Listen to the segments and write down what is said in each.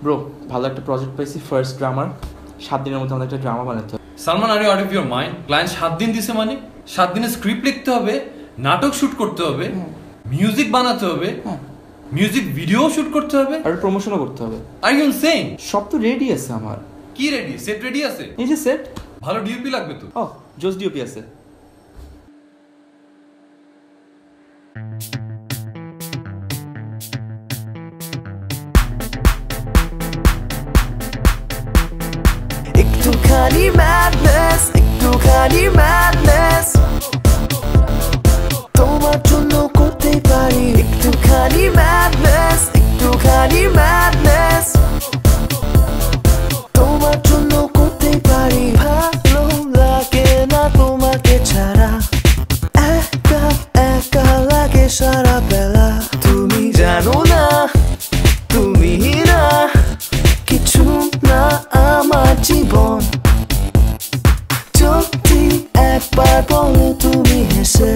Bro ভালো একটা project পাইছি, ফার্স্ট ড্রামার। 7 দিনের মধ্যে আমাদের একটা ড্রামা বানাতে হবে। Salman, are you out of your mind? Client 7 দিন দিছে মানে 7 দিনে স্ক্রিপ্ট লিখতে হবে, নাটক শুট করতে হবে, মিউজিক বানাতে হবে, মিউজিক ভিডিও শুট করতে হবে, আর প্রমোশনও করতে হবে। Are you insane? সব তো রেডি আছে আমার। কি রেডি? সেট রেডি আছে? এই যে সেট। ভালো ডিওপি লাগবে তো? ও জোস ডিওপি আছে। একটুখানি ম্যাডনেস, একটুখানি ম্যাডনেস, তোমার জন্য করতে পারি একটুখানি ম্যাডনেস, একটুখানি ম্যাডনেস, তোমার জন্য করতে পারি। ভালো লাগে না তোমাকে ছাড়া, একা একা লাগে সারা বেলা। তুমি জানো না, তুমি না, কিছু না আমার জীবন। যদি একবার বলো তুমি হেসে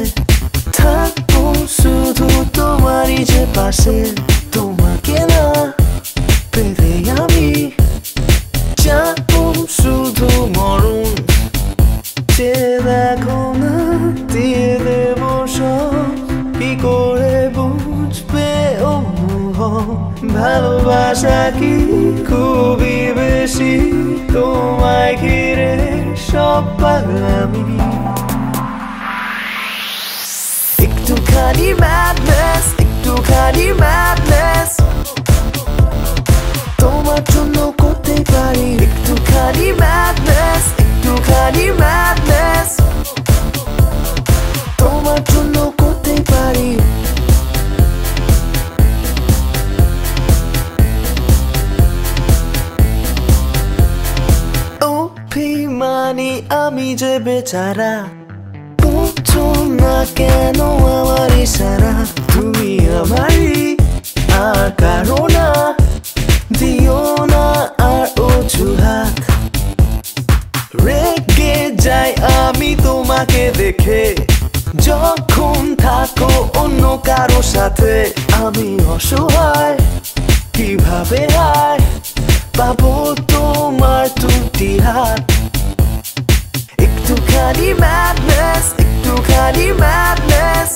থাকবো শুধু তোমারই যে পাশে। তোমাকে না পেলে আমি যাবো শুধু মরণ। যে দেখো না দিয়ে দেবো সব, কি করে বুঝবে ও ভালোবাসা কি খুবই বেশি, তোমায় ঘিরে সব পাগলামি। একটুখানি ম্যাডনেস, একটুখানি ম্যাডনেস, তোমার জন্য করতে পারি একটুখানি ম্যাডনেস, একটুখানি ম্যাডনেস, তোমার জন্য করতে পারি। অভিমানী আমি যে বেচারা, বুঝো না কেন আমার ইশারা। তুমি আমারই আর কারো না, দিও না আর অজুহাত। রেগে যাই আমি তোমাকে দেখে, যখন থাকো অন্য কারো সাথে। আমি অসহায়, কিভাবে আর পাবো তোমার দুটি হাত। একটুখানি ম্যাডনেস, একটুখানি ম্যাডনেস,